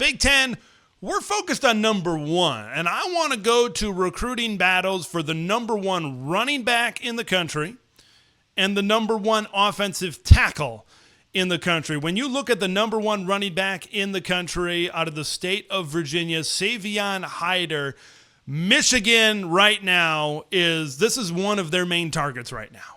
Big Ten, we're focused on number one, and I want to go to recruiting battles for the number one running back in the country and the number one offensive tackle in the country. When you look at the number one running back in the country out of the state of Virginia, Savion Hiter, Michigan right now this is one of their main targets right now.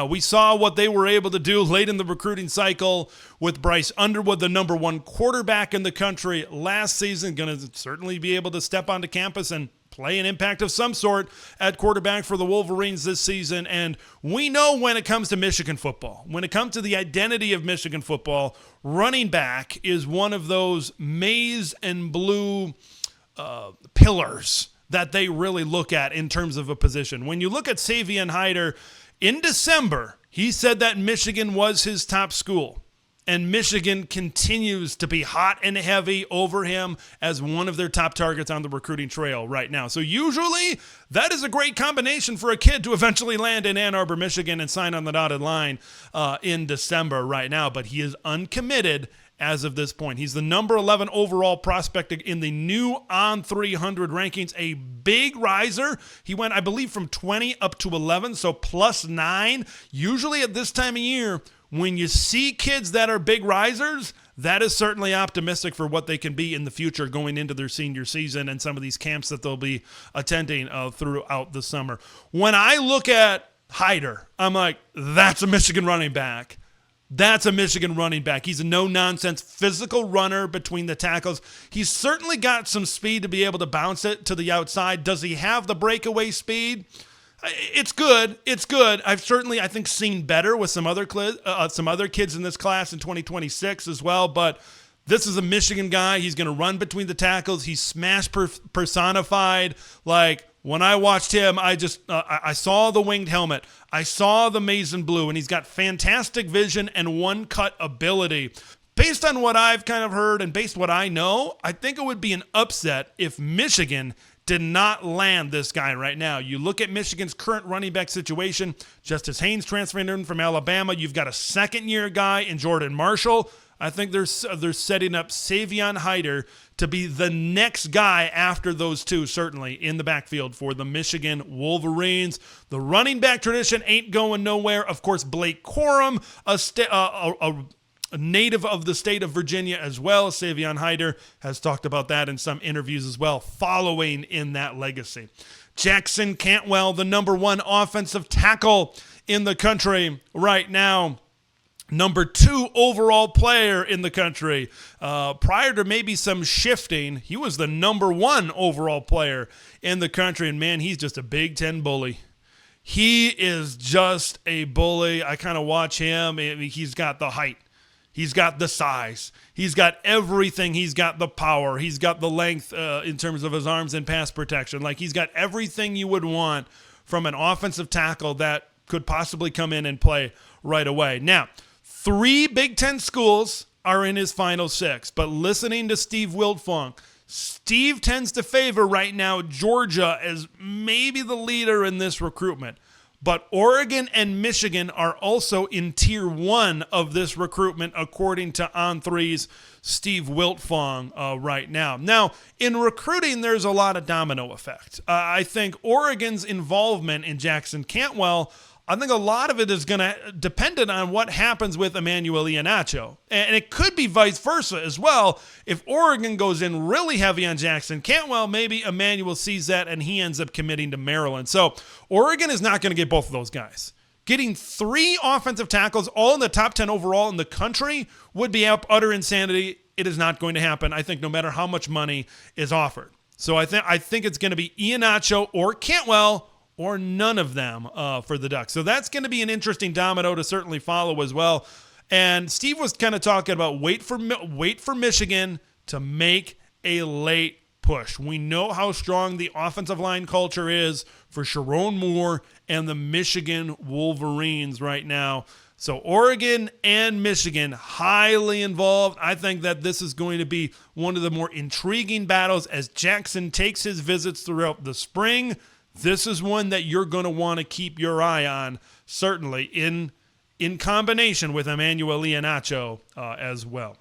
We saw what they were able to do late in the recruiting cycle with Bryce Underwood, the number one quarterback in the country last season, going to certainly be able to step onto campus and play an impact of some sort at quarterback for the Wolverines this season. And we know when it comes to Michigan football, when it comes to the identity of Michigan football, running back is one of those maize and blue pillars that they really look at in terms of a position. When you look at Savion Hiter, in December, he said that Michigan was his top school. And Michigan continues to be hot and heavy over him as one of their top targets on the recruiting trail right now. So usually that is a great combination for a kid to eventually land in Ann Arbor, Michigan and sign on the dotted line in December right now. But he is uncommitted as of this point. He's the number 11 overall prospect in the new On 300 rankings, a big riser. He went, I believe, from 20 up to 11, so plus 9. Usually at this time of year, when you see kids that are big risers, that is certainly optimistic for what they can be in the future going into their senior season and some of these camps that they'll be attending throughout the summer. When I look at Hiter, I'm like, that's a Michigan running back. That's a Michigan running back. He's a no-nonsense physical runner between the tackles. He's certainly got some speed to be able to bounce it to the outside. Does he have the breakaway speed? It's good. It's good. I've certainly, I think, seen better with some other kids in this class in 2026 as well. But this is a Michigan guy. He's going to run between the tackles. He's smash personified. Like, when I watched him, I saw the winged helmet. I saw the maize and blue, and he's got fantastic vision and one-cut ability. Based on what I've kind of heard and based on what I know, I think it would be an upset if Michigan did not land this guy right now. You look at Michigan's current running back situation, Justice Haynes transferring in from Alabama. You've got a second-year guy in Jordan Marshall. I think they're setting up Savion Hiter to be the next guy after those two, certainly, in the backfield for the Michigan Wolverines. The running back tradition ain't going nowhere. Of course, Blake Corum, a native of the state of Virginia as well. Savion Hiter has talked about that in some interviews as well, following in that legacy. Jackson Cantwell, the number one offensive tackle in the country right now. Number 2 overall player in the country. Prior to maybe some shifting, he was the number 1 overall player in the country. And man, he's just a Big Ten bully. He is just a bully. I kind of watch him. I mean, he's got the height. He's got the size. He's got everything. He's got the power. He's got the length in terms of his arms and pass protection. Like, he's got everything you would want from an offensive tackle that could possibly come in and play right away. Now, 3 Big Ten schools are in his final 6, but listening to Steve Wiltfong, Steve tends to favor right now Georgia as maybe the leader in this recruitment. But Oregon and Michigan are also in tier 1 of this recruitment, according to On3's Steve Wiltfong right now. Now, in recruiting, there's a lot of domino effect. I think Oregon's involvement in Jackson Cantwell, I think a lot of it is going to depend on what happens with Emmanuel Iheanacho. And it could be vice versa as well. If Oregon goes in really heavy on Jackson Cantwell, maybe Emmanuel sees that and he ends up committing to Maryland. So Oregon is not going to get both of those guys. Getting 3 offensive tackles, all in the top 10 overall in the country, would be utter insanity. It is not going to happen, I think, no matter how much money is offered. So I think it's going to be Iheanacho or Cantwell, or none of them for the Ducks. So that's going to be an interesting domino to certainly follow as well. And Steve was kind of talking about wait for Michigan to make a late push. We know how strong the offensive line culture is for Sharon Moore and the Michigan Wolverines right now. So Oregon and Michigan highly involved. I think that this is going to be one of the more intriguing battles as Jackson takes his visits throughout the spring. This is one that you're going to want to keep your eye on, certainly in combination with Emmanuel Iheanacho as well.